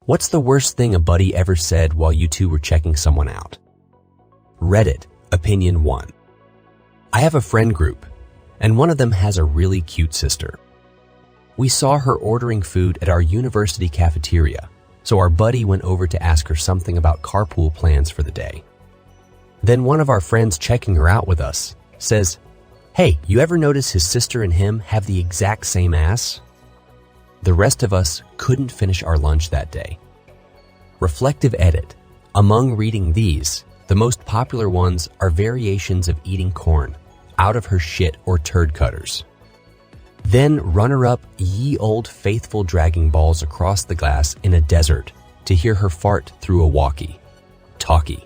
What's the worst thing a buddy ever said while you two were checking someone out? Reddit, Opinion 1. I have a friend group, and one of them has a really cute sister. We saw her ordering food at our university cafeteria, so our buddy went over to ask her something about carpool plans for the day. Then one of our friends checking her out with us says, "Hey, you ever notice his sister and him have the exact same ass?" The rest of us couldn't finish our lunch that day. Reflective edit. Among reading these, the most popular ones are variations of eating corn out of her shit or turd cutters. Then runner-up, ye old faithful dragging balls across the glass in a desert to hear her fart through a walkie-talkie.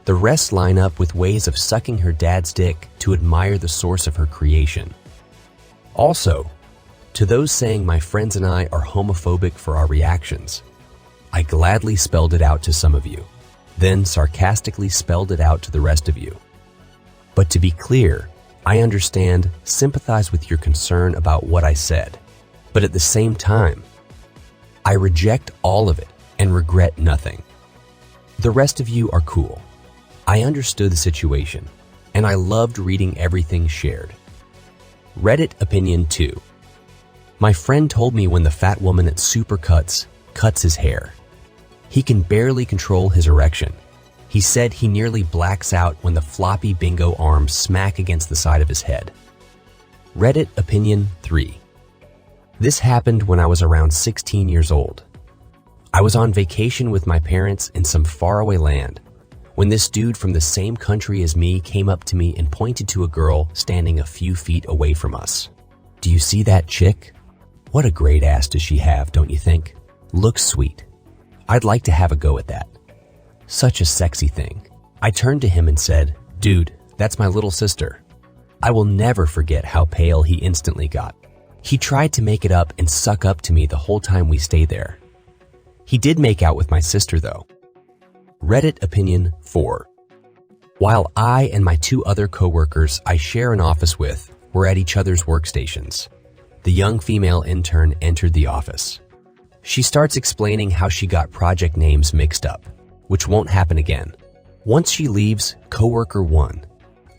The rest line up with ways of sucking her dad's dick to admire the source of her creation. Also, to those saying my friends and I are homophobic for our reactions, I gladly spelled it out to some of you, then sarcastically spelled it out to the rest of you. But to be clear, I understand, sympathize with your concern about what I said, but at the same time, I reject all of it and regret nothing. The rest of you are cool. I understood the situation, and I loved reading everything shared. Reddit Opinion 2. My friend told me when the fat woman at Supercuts cuts his hair, he can barely control his erection. He said he nearly blacks out when the floppy bingo arms smack against the side of his head. Reddit Opinion 3. This happened when I was around 16 years old. I was on vacation with my parents in some faraway land when this dude from the same country as me came up to me and pointed to a girl standing a few feet away from us. "Do you see that chick? What a great ass does she have, don't you think? Looks sweet. I'd like to have a go at that. Such a sexy thing." I turned to him and said, "Dude, that's my little sister." I will never forget how pale he instantly got. He tried to make it up and suck up to me the whole time we stayed there. He did make out with my sister though. Reddit Opinion 4. While I and my two other coworkers I share an office with were at each other's workstations, the young female intern entered the office. She starts explaining how she got project names mixed up, which won't happen again. Once she leaves, coworker 1,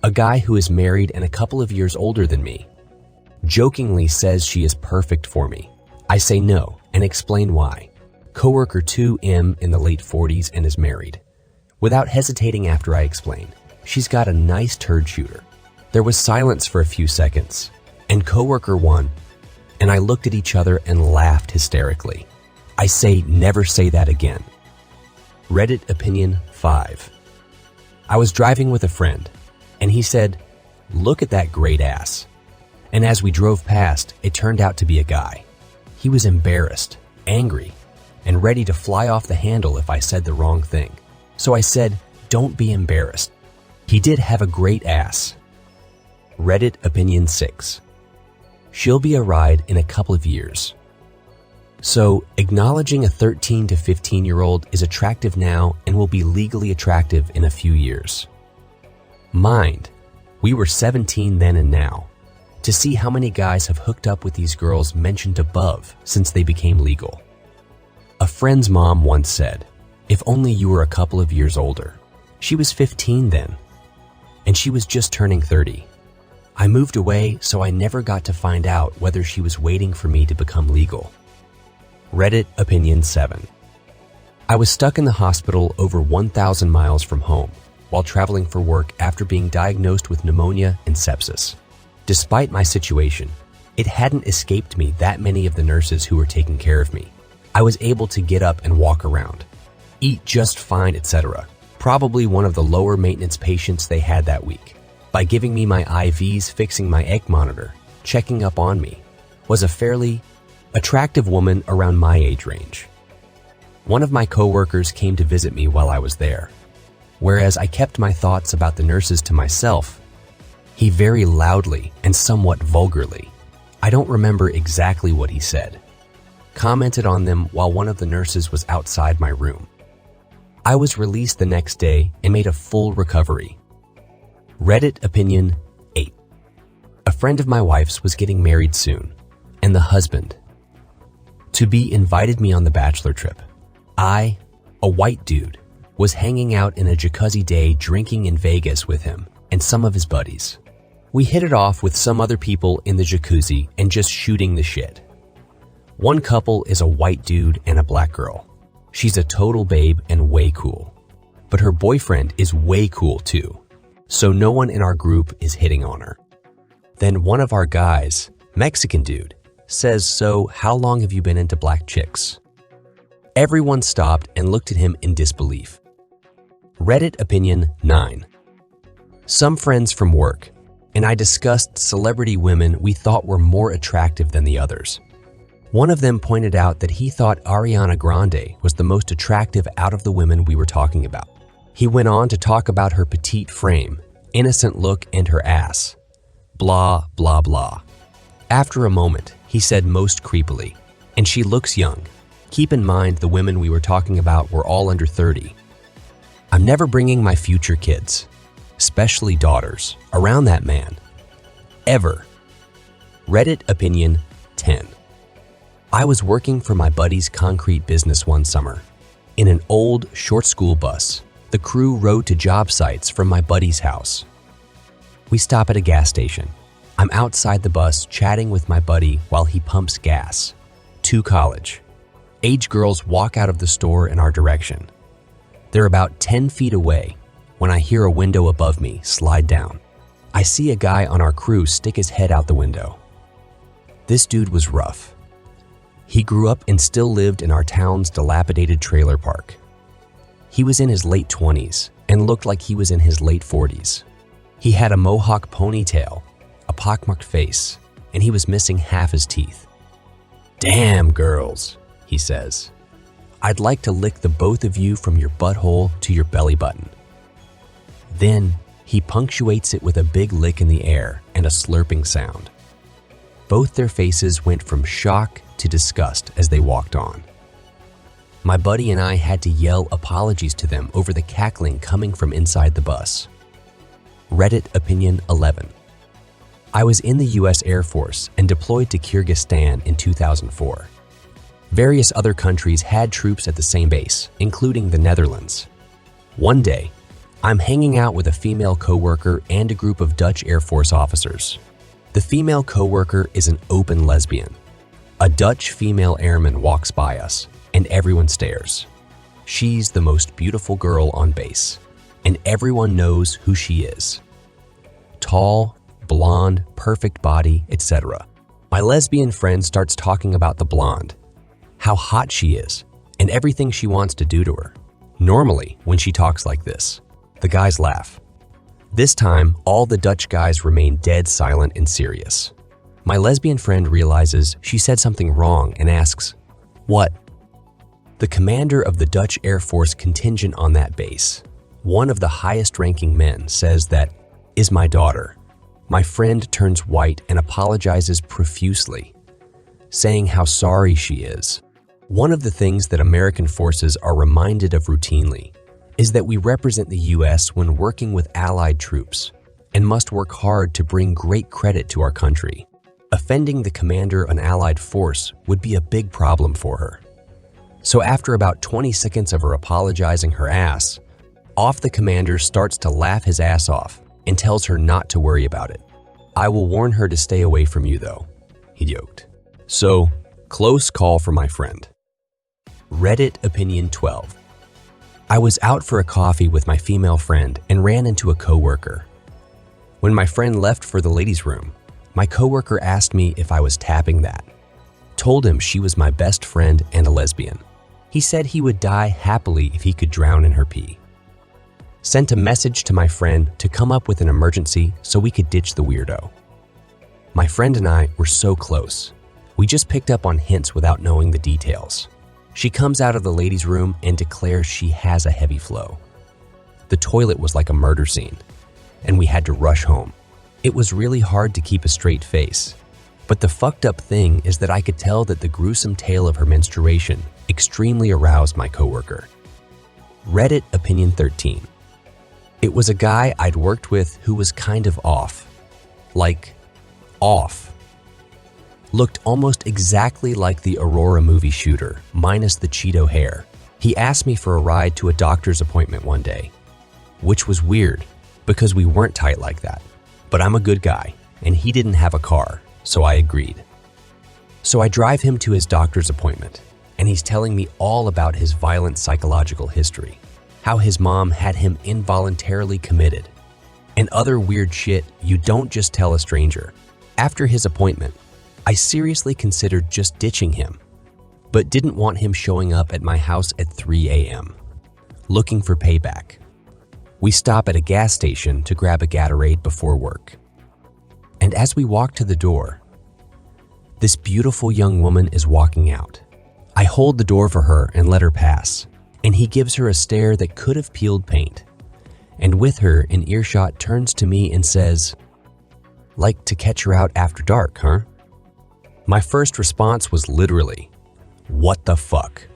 a guy who is married and a couple of years older than me, jokingly says she is perfect for me. I say no and explain why. Coworker 2M in the late 40s and is married. Without hesitating after I explain, she's got a nice turd shooter. There was silence for a few seconds, and coworker 1 and I looked at each other and laughed hysterically. I say never say that again. Reddit Opinion 5. I was driving with a friend, and he said, "Look at that great ass." And as we drove past, it turned out to be a guy. He was embarrassed, angry, and ready to fly off the handle if I said the wrong thing. So I said, "Don't be embarrassed. He did have a great ass." Reddit Opinion 6. She'll be a ride in a couple of years. So, acknowledging a 13 to 15-year-old is attractive now and will be legally attractive in a few years. Mind, we were 17 then and now. To see how many guys have hooked up with these girls mentioned above since they became legal. A friend's mom once said, "If only you were a couple of years older." She was 15 then, and she was just turning 30. I moved away, so I never got to find out whether she was waiting for me to become legal. Reddit Opinion 7. I was stuck in the hospital over 1,000 miles from home while traveling for work after being diagnosed with pneumonia and sepsis. Despite my situation, it hadn't escaped me that many of the nurses who were taking care of me. I was able to get up and walk around, eat just fine, etc. Probably one of the lower maintenance patients they had that week. By giving me my IVs, fixing my egg monitor, checking up on me, was a fairly attractive woman around my age range. One of my coworkers came to visit me while I was there. Whereas I kept my thoughts about the nurses to myself, he very loudly and somewhat vulgarly, I don't remember exactly what he said, commented on them while one of the nurses was outside my room. I was released the next day and made a full recovery. Reddit Opinion 8. A friend of my wife's was getting married soon, and the husband, to be, invited me on the bachelor trip. I, a white dude, was hanging out in a jacuzzi day drinking in Vegas with him and some of his buddies. We hit it off with some other people in the jacuzzi and just shooting the shit. One couple is a white dude and a black girl. She's a total babe and way cool. But her boyfriend is way cool too, so no one in our group is hitting on her. Then one of our guys, Mexican dude, says, "So how long have you been into black chicks?" Everyone stopped and looked at him in disbelief. Reddit opinion 9. Some friends from work, and I discussed celebrity women we thought were more attractive than the others. One of them pointed out that he thought Ariana Grande was the most attractive out of the women we were talking about. He went on to talk about her petite frame, innocent look, and her ass. Blah, blah, blah. After a moment, he said most creepily, "And she looks young. Keep in mind the women we were talking about were all under 30. I'm never bringing my future kids, especially daughters, around that man. Ever." Reddit opinion 10. I was working for my buddy's concrete business one summer. In an old, short school bus, the crew rode to job sites from my buddy's house. We stop at a gas station. I'm outside the bus chatting with my buddy while he pumps gas. 2 college-age girls walk out of the store in our direction. They're about 10 feet away when I hear a window above me slide down. I see a guy on our crew stick his head out the window. This dude was rough. He grew up and still lived in our town's dilapidated trailer park. He was in his late 20s and looked like he was in his late 40s. He had a mohawk ponytail, a pockmarked face, and he was missing half his teeth. "Damn, girls," he says. "I'd like to lick the both of you from your butthole to your belly button." Then he punctuates it with a big lick in the air and a slurping sound. Both their faces went from shock to disgust as they walked on. My buddy and I had to yell apologies to them over the cackling coming from inside the bus. Reddit opinion 11. I was in the US Air Force and deployed to Kyrgyzstan in 2004. Various other countries had troops at the same base, including the Netherlands. One day, I'm hanging out with a female coworker and a group of Dutch Air Force officers. The female coworker is an open lesbian. A Dutch female airman walks by us, and everyone stares. She's the most beautiful girl on base, and everyone knows who she is. Tall, blonde, perfect body, etc. My lesbian friend starts talking about the blonde, how hot she is, and everything she wants to do to her. Normally, when she talks like this, the guys laugh. This time, all the Dutch guys remain dead silent and serious. My lesbian friend realizes she said something wrong and asks, "What?" The commander of the Dutch Air Force contingent on that base, one of the highest-ranking men, says that, "Is my daughter." My friend turns white and apologizes profusely, saying how sorry she is. One of the things that American forces are reminded of routinely is that we represent the US when working with allied troops and must work hard to bring great credit to our country. Offending the commander of an allied force would be a big problem for her. So after about 20 seconds of her apologizing her ass, off the commander starts to laugh his ass off and tells her not to worry about it. "I will warn her to stay away from you though," he joked. So, close call for my friend. Reddit opinion 12. I was out for a coffee with my female friend and ran into a coworker. When my friend left for the ladies' room, my coworker asked me if I was tapping that. Told him she was my best friend and a lesbian. He said he would die happily if he could drown in her pee. Sent a message to my friend to come up with an emergency so we could ditch the weirdo. My friend and I were so close. We just picked up on hints without knowing the details. She comes out of the ladies' room and declares she has a heavy flow. The toilet was like a murder scene, and we had to rush home. It was really hard to keep a straight face, but the fucked up thing is that I could tell that the gruesome tale of her menstruation extremely aroused my coworker. Reddit opinion 13. It was a guy I'd worked with who was kind of off. Like, off. Looked almost exactly like the Aurora movie shooter, minus the Cheeto hair. He asked me for a ride to a doctor's appointment one day, which was weird because we weren't tight like that. But I'm a good guy, and he didn't have a car, so I agreed. So I drive him to his doctor's appointment, and he's telling me all about his violent psychological history, how his mom had him involuntarily committed, and other weird shit you don't just tell a stranger. After his appointment, I seriously considered just ditching him, but didn't want him showing up at my house at 3 a.m., looking for payback. We stop at a gas station to grab a Gatorade before work. And as we walk to the door, this beautiful young woman is walking out. I hold the door for her and let her pass, and he gives her a stare that could have peeled paint. And with her in earshot turns to me and says, "Like to catch her out after dark, huh?" My first response was literally, "What the fuck?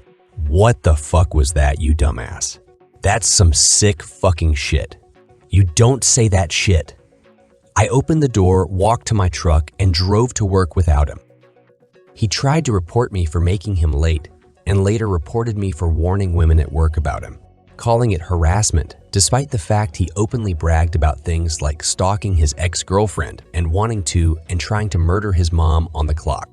What the fuck was that, you dumbass? That's some sick fucking shit. You don't say that shit." I opened the door, walked to my truck, and drove to work without him. He tried to report me for making him late, and later reported me for warning women at work about him, calling it harassment, despite the fact he openly bragged about things like stalking his ex-girlfriend and wanting to and trying to murder his mom on the clock.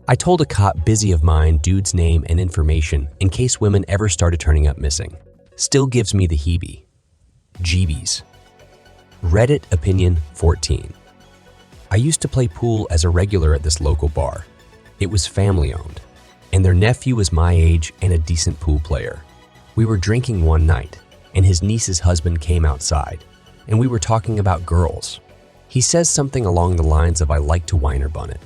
I told a cop busy of mine dude's name and information in case women ever started turning up missing. Still gives me the heebie-jeebies. Reddit opinion 14. I used to play pool as a regular at this local bar. It was family-owned, and their nephew was my age and a decent pool player. We were drinking one night, and his niece's husband came outside, and we were talking about girls. He says something along the lines of "I like to whiner bun it,"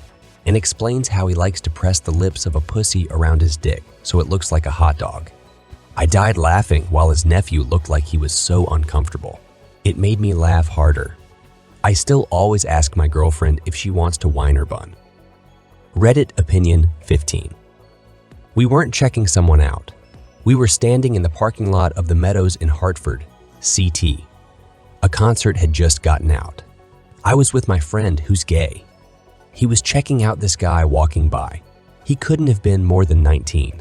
and explains how he likes to press the lips of a pussy around his dick so it looks like a hot dog. I died laughing while his nephew looked like he was so uncomfortable. It made me laugh harder. I still always ask my girlfriend if she wants to whiner bun. Reddit opinion 15. We weren't checking someone out. We were standing in the parking lot of the Meadows in Hartford, CT. A concert had just gotten out. I was with my friend who's gay. He was checking out this guy walking by. He couldn't have been more than 19.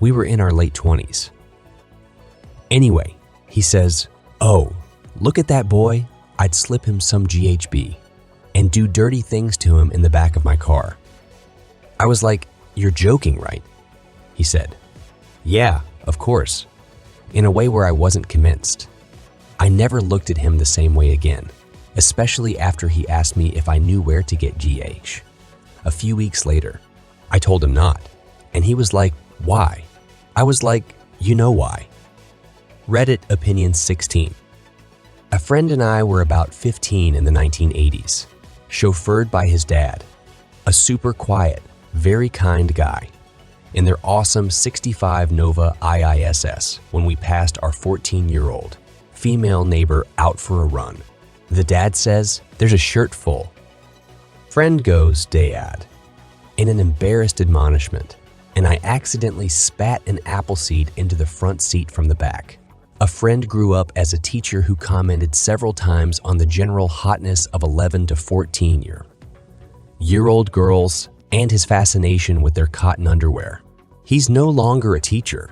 We were in our late 20s. Anyway, he says, "Oh, look at that boy. I'd slip him some GHB and do dirty things to him in the back of my car." I was like, "You're joking, right?" He said, "Yeah, of course," in a way where I wasn't convinced. I never looked at him the same way again, especially after he asked me if I knew where to get GH. A few weeks later, I told him not, and he was like, "Why?" I was like, "You know why." Reddit opinion 16. A friend and I were about 15 in the 1980s, chauffeured by his dad, a super quiet, very kind guy, in their awesome 65 Nova IISS when we passed our 14-year-old female neighbor out for a run. The dad says, "There's a shirt full." Friend goes, "Dad," in an embarrassed admonishment, and I accidentally spat an apple seed into the front seat from the back. A friend grew up as a teacher who commented several times on the general hotness of 11 to 14-year-old girls and his fascination with their cotton underwear. He's no longer a teacher.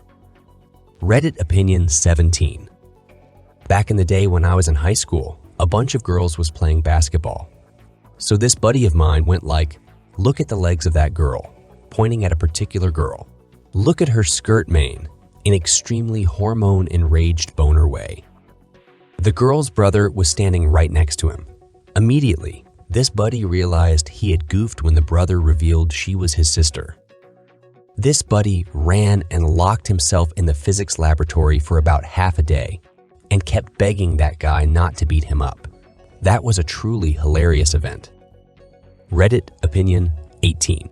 Reddit opinion 17. Back in the day when I was in high school, a bunch of girls was playing basketball. So this buddy of mine went like, "Look at the legs of that girl," pointing at a particular girl. "Look at her skirt mane," in extremely hormone-enraged boner way. The girl's brother was standing right next to him. Immediately, this buddy realized he had goofed when the brother revealed she was his sister. This buddy ran and locked himself in the physics laboratory for about half a day and kept begging that guy not to beat him up. That was a truly hilarious event. Reddit opinion 18.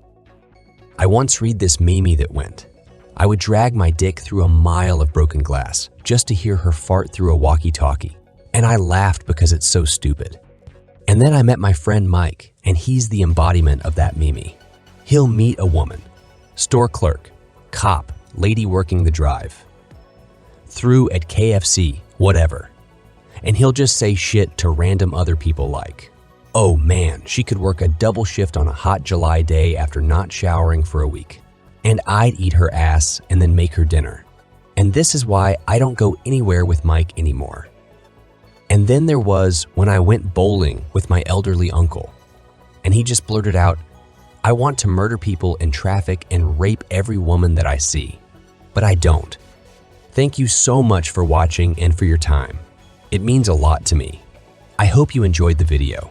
I once read this meme that went, "I would drag my dick through a mile of broken glass just to hear her fart through a walkie-talkie, and I laughed because it's so stupid." And then I met my friend Mike, and he's the embodiment of that meme. He'll meet a woman, store clerk, cop, lady working the drive, through at KFC, whatever, and he'll just say shit to random other people like, "Oh man, she could work a double shift on a hot July day after not showering for a week, and I'd eat her ass and then make her dinner." And this is why I don't go anywhere with Mike anymore. And then there was when I went bowling with my elderly uncle, and he just blurted out, "I want to murder people in traffic and rape every woman that I see, but I don't." Thank you so much for watching and for your time. It means a lot to me. I hope you enjoyed the video.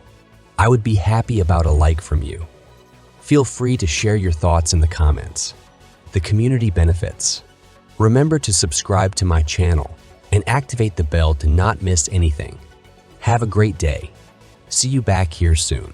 I would be happy about a like from you. Feel free to share your thoughts in the comments. The community benefits. Remember to subscribe to my channel and activate the bell to not miss anything. Have a great day. See you back here soon.